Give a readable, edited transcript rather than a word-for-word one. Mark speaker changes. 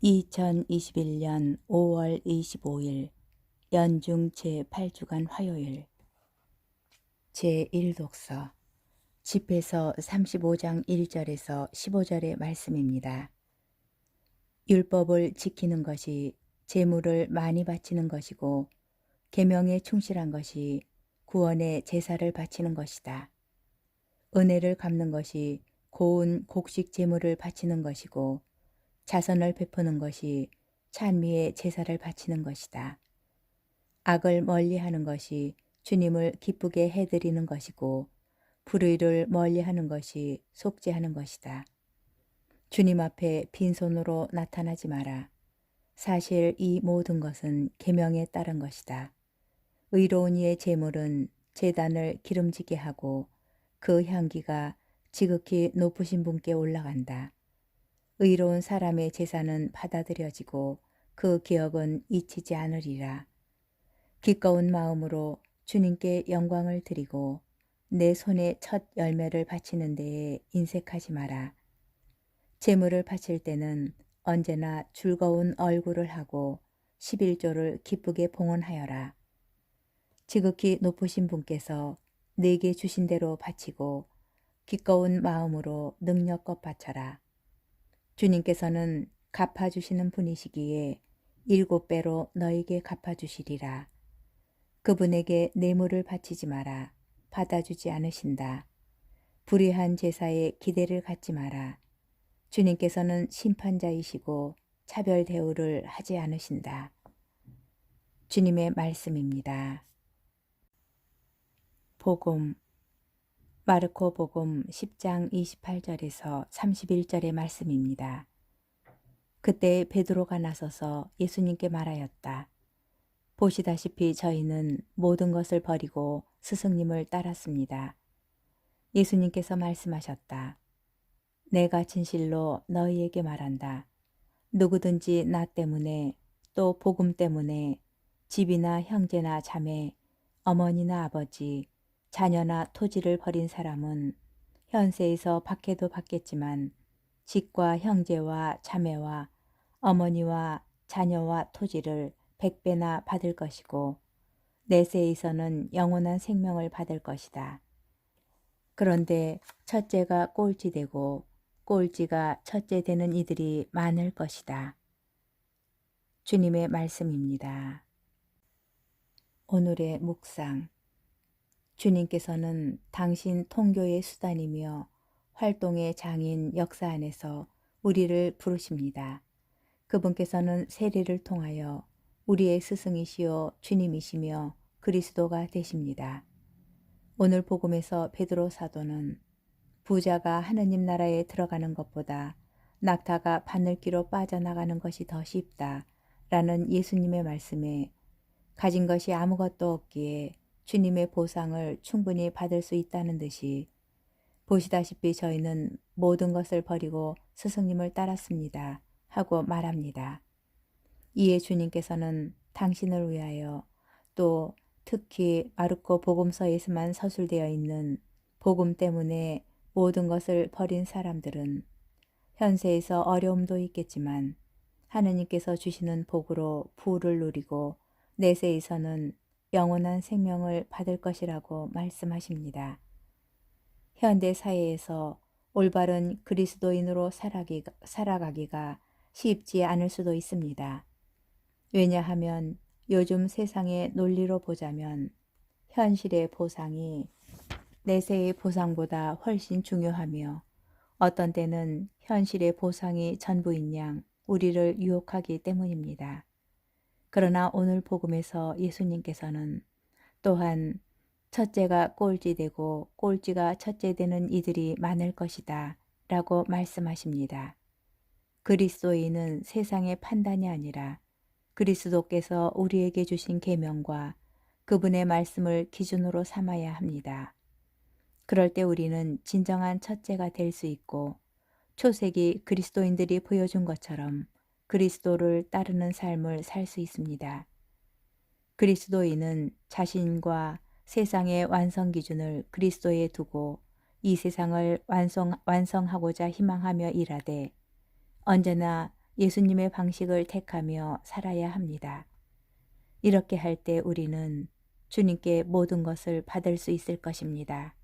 Speaker 1: 2021년 5월 25일 연중 제8주간 화요일 제1독서 집에서 35장 1절에서 15절의 말씀입니다. 율법을 지키는 것이 제물을 많이 바치는 것이고 계명에 충실한 것이 구원의 제사를 바치는 것이다. 은혜를 갚는 것이 고운 곡식 제물을 바치는 것이고 자선을 베푸는 것이 찬미의 제사를 바치는 것이다. 악을 멀리하는 것이 주님을 기쁘게 해드리는 것이고 불의를 멀리하는 것이 속죄하는 것이다. 주님 앞에 빈손으로 나타나지 마라. 사실 이 모든 것은 계명에 따른 것이다. 의로운 이의 제물은 제단을 기름지게 하고 그 향기가 지극히 높으신 분께 올라간다. 의로운 사람의 제사는 받아들여지고 그 기억은 잊히지 않으리라. 기꺼운 마음으로 주님께 영광을 드리고 내 손에 첫 열매를 바치는 데에 인색하지 마라. 제물을 바칠 때는 언제나 즐거운 얼굴을 하고 11조를 기쁘게 봉헌하여라. 지극히 높으신 분께서 내게 주신 대로 바치고 기꺼운 마음으로 능력껏 바쳐라. 주님께서는 갚아주시는 분이시기에 7배로 너에게 갚아주시리라. 그분에게 뇌물을 바치지 마라. 받아주지 않으신다. 불의한 제사에 기대를 갖지 마라. 주님께서는 심판자이시고 차별 대우를 하지 않으신다. 주님의 말씀입니다. 복음 마르코 복음 10장 28절에서 31절의 말씀입니다. 그때 베드로가 나서서 예수님께 말하였다. 보시다시피 저희는 모든 것을 버리고 스승님을 따랐습니다. 예수님께서 말씀하셨다. 내가 진실로 너희에게 말한다. 누구든지 나 때문에 또 복음 때문에 집이나 형제나 자매, 어머니나 아버지, 자녀나 토지를 버린 사람은 현세에서 박해도 받겠지만 집과 형제와 자매와 어머니와 자녀와 토지를 100배나 받을 것이고 내세에서는 영원한 생명을 받을 것이다. 그런데 첫째가 꼴찌 되고 꼴찌가 첫째 되는 이들이 많을 것이다. 주님의 말씀입니다. 오늘의 묵상. 주님께서는 당신 통교의 수단이며 활동의 장인 역사 안에서 우리를 부르십니다. 그분께서는 세례를 통하여 우리의 스승이시요 주님이시며 그리스도가 되십니다. 오늘 복음에서 베드로 사도는 부자가 하느님 나라에 들어가는 것보다 낙타가 바늘기로 빠져나가는 것이 더 쉽다 라는 예수님의 말씀에 가진 것이 아무것도 없기에 주님의 보상을 충분히 받을 수 있다는 듯이 보시다시피 저희는 모든 것을 버리고 스승님을 따랐습니다 하고 말합니다. 이에 주님께서는 당신을 위하여 또 특히 마르코 복음서에서만 서술되어 있는 복음 때문에 모든 것을 버린 사람들은 현세에서 어려움도 있겠지만 하느님께서 주시는 복으로 부를 누리고 내세에서는 영원한 생명을 받을 것이라고 말씀하십니다. 현대 사회에서 올바른 그리스도인으로 살아가기가 쉽지 않을 수도 있습니다. 왜냐하면 요즘 세상의 논리로 보자면 현실의 보상이 내세의 보상보다 훨씬 중요하며 어떤 때는 현실의 보상이 전부인 양 우리를 유혹하기 때문입니다. 그러나 오늘 복음에서 예수님께서는 또한 첫째가 꼴찌 되고 꼴찌가 첫째 되는 이들이 많을 것이다 라고 말씀하십니다. 그리스도인은 세상의 판단이 아니라 그리스도께서 우리에게 주신 계명과 그분의 말씀을 기준으로 삼아야 합니다. 그럴 때 우리는 진정한 첫째가 될 수 있고 초세기 그리스도인들이 보여준 것처럼 그리스도를 따르는 삶을 살 수 있습니다. 그리스도인은 자신과 세상의 완성 기준을 그리스도에 두고 이 세상을 완성하고자 희망하며 일하되 언제나 예수님의 방식을 택하며 살아야 합니다. 이렇게 할 때 우리는 주님께 모든 것을 받을 수 있을 것입니다.